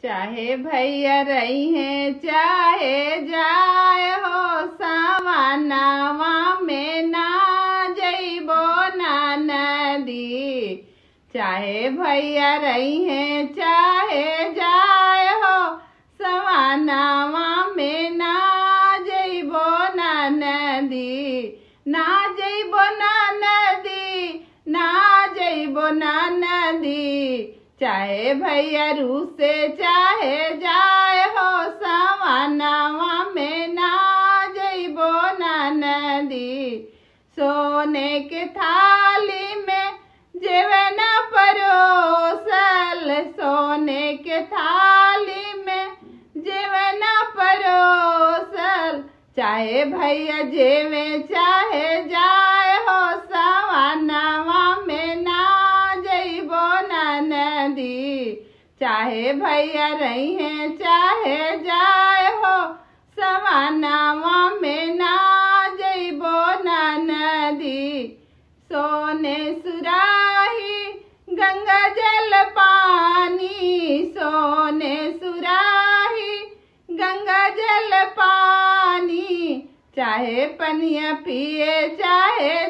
चाहे भैया रही है चाहे जाए हो सवानावा में ना जइबो ना नदी। चाहे भैया रही है चाहे जाए हो सवानावा में ना जइबो ना नदी। ना जइबो ना नदी, ना जइबो ना नदी। चाहे भैया रूसे चाहे जाए हो सवानावा में ना जइबो ना नदी। सोने के थाली में जेवे न परोसल, सोने के थाली में जेवे न परोसल। चाहे भैया जेवे चाहे जाए हो सवानावा में ना जइबो ना नदी। चाहे भैया रही है चाहे जाए हो सवानावा में ना जइबो ना नदी। सोने सुराही गंगा जल पानी, सोने सुराही गंगा जल पानी। चाहे पनिया पिए चाहे